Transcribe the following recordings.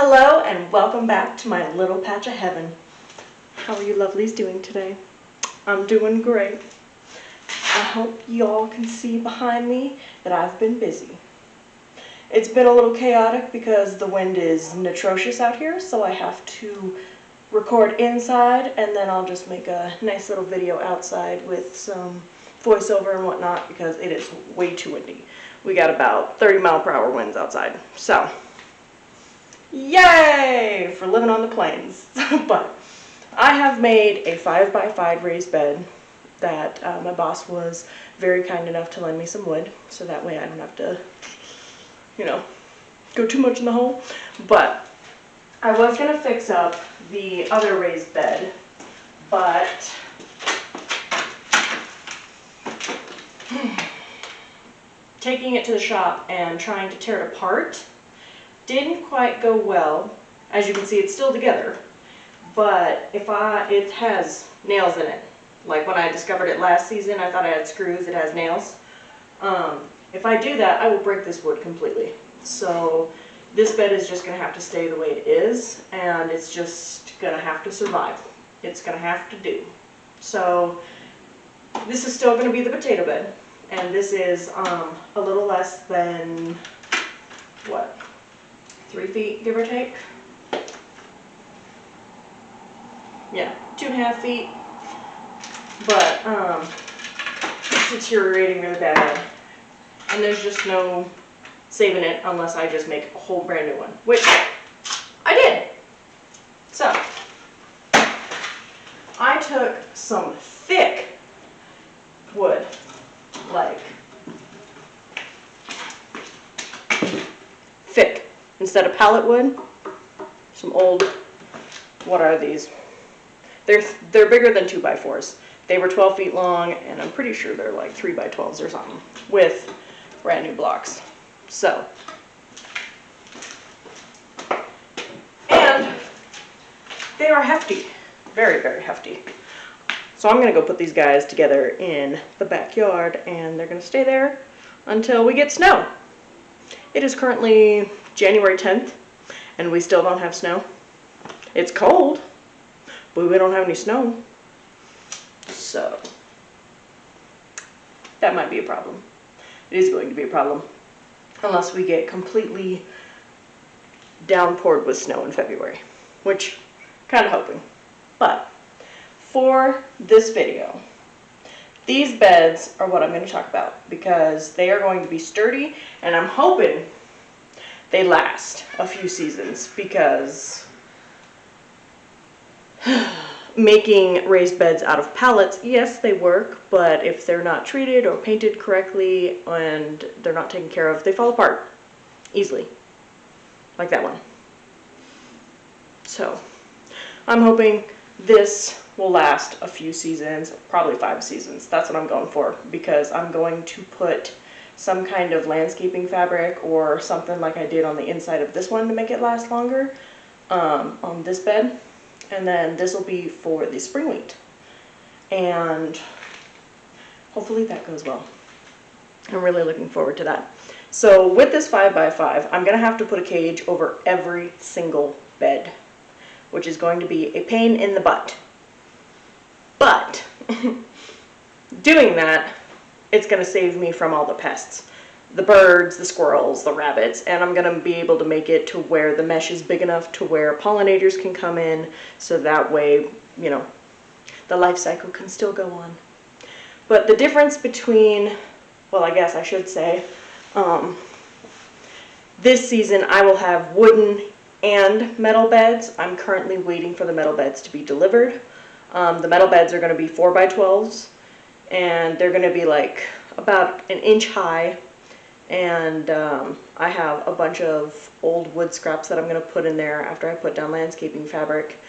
Hello and welcome back to my little patch of heaven. How are you lovelies doing today? I'm doing great. I hope y'all can see behind me that I've been busy. It's been a little chaotic because the wind is atrocious out here, so I have to record inside and then I'll just make a nice little video outside with some voiceover and whatnot because it is way too windy. We got about 30-mile-per-hour winds outside, so yay for living on the plains. But I have made a 5x5 raised bed that my boss was very kind enough to lend me some wood, so that way I don't have to, go too much in the hole. But I was going to fix up the other raised bed, but taking it to the shop and trying to tear it apart didn't quite go well. As you can see, it's still together, but it has nails in it. Like when I discovered it last season, I thought I had screws. It has nails. If I do that, I will break this wood completely. So this bed is just going to have to stay the way it is, and it's just going to have to survive. It's going to have to do. So this is still going to be the potato bed, and this is a little less than, what, 3 feet, give or take? Yeah, 2.5 feet. But it's deteriorating really bad, and there's just no saving it unless I just make a whole brand new one, which I did. So I took some thick wood, like thick, instead of pallet wood. Some old, what are these? They're bigger than 2x4s. They were 12 feet long, and I'm pretty sure they're like 3x12s or something, with brand new blocks. So, and they are hefty, very, very hefty. So I'm going to go put these guys together in the backyard, and they're going to stay there until we get snow. It is currently January 10th, and we still don't have snow. It's cold, but we don't have any snow. So that might be a problem. It is going to be a problem unless we get completely downpoured with snow in February, which kind of hoping. But for this video, these beds are what I'm going to talk about because they are going to be sturdy, and I'm hoping they last a few seasons because making raised beds out of pallets, yes, they work, but if they're not treated or painted correctly and they're not taken care of, they fall apart easily, like that one. So I'm hoping this will last a few seasons, probably 5 seasons. That's what I'm going for, because I'm going to put some kind of landscaping fabric or something like I did on the inside of this one to make it last longer on this bed. And then this will be for the spring wheat. And hopefully that goes well. I'm really looking forward to that. So with this 5x5, I'm going to have to put a cage over every single bed, which is going to be a pain in the butt. But doing that, it's going to save me from all the pests. The birds, the squirrels, the rabbits, and I'm going to be able to make it to where the mesh is big enough to where pollinators can come in, so that way, the life cycle can still go on. But the difference between, well, I guess I should say, this season I will have wooden and metal beds. I'm currently waiting for the metal beds to be delivered. The metal beds are going to be 4x12s, and they're going to be like about 1 inch high. And I have a bunch of old wood scraps that I'm going to put in there after I put down landscaping fabric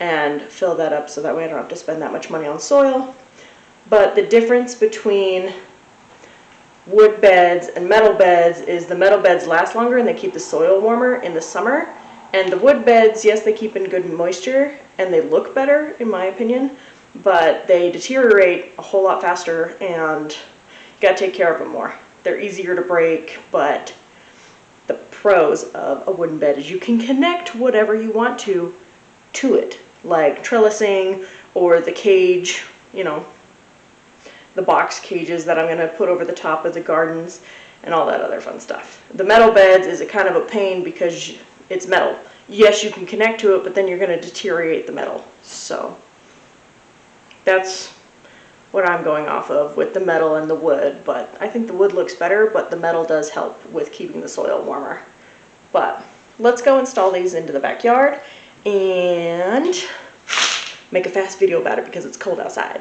and fill that up so that way I don't have to spend that much money on soil. But the difference between wood beds and metal beds is the metal beds last longer and they keep the soil warmer in the summer. And the wood beds, yes, they keep in good moisture and they look better in my opinion, but they deteriorate a whole lot faster and you got to take care of them more. They're easier to break, but the pros of a wooden bed is you can connect whatever you want to it, like trellising or the cage, you know, the box cages that I'm going to put over the top of the gardens and all that other fun stuff. The metal beds is a kind of a pain because it's metal. Yes, you can connect to it, but then you're going to deteriorate the metal. So that's what I'm going off of with the metal and the wood, but I think the wood looks better, but the metal does help with keeping the soil warmer. But let's go install these into the backyard and make a fast video about it because it's cold outside.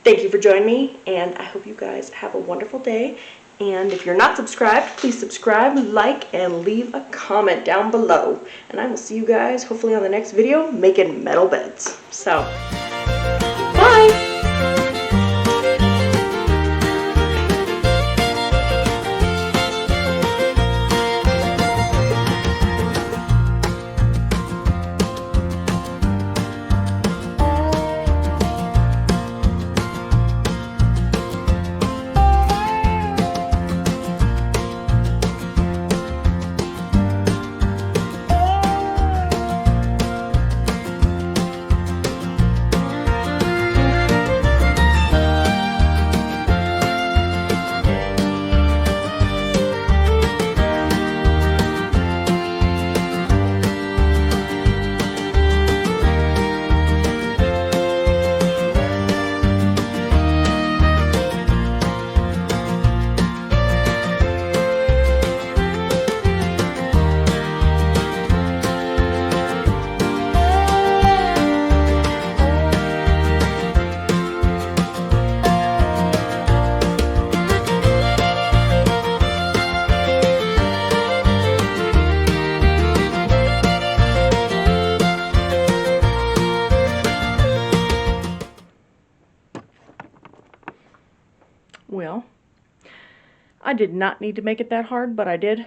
Thank you for joining me, and I hope you guys have a wonderful day. And if you're not subscribed, please subscribe, like, and leave a comment down below. And I will see you guys hopefully on the next video making metal beds. So, bye! Well, I did not need to make it that hard, but I did.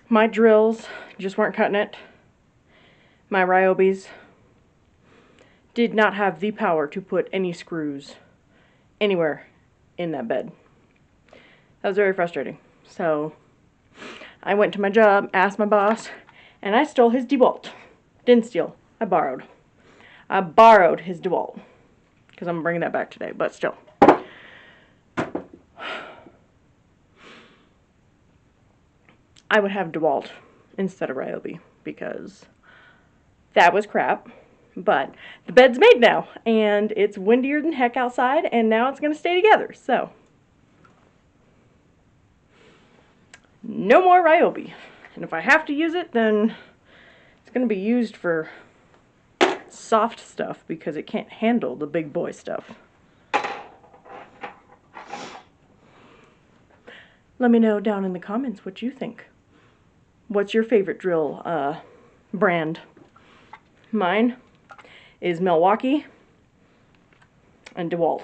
My drills just weren't cutting it. My Ryobis did not have the power to put any screws anywhere in that bed. That was very frustrating. So I went to my job, asked my boss, and I stole his DeWalt. Didn't steal. I borrowed. I borrowed his DeWalt. Because I'm bringing that back today, but still. I would have DeWalt instead of Ryobi because that was crap. But the bed's made now, and it's windier than heck outside, and now it's going to stay together. So, no more Ryobi. And if I have to use it, then it's going to be used for soft stuff because it can't handle the big boy stuff. Let me know down in the comments what you think. What's your favorite drill brand? Mine is Milwaukee and DeWalt.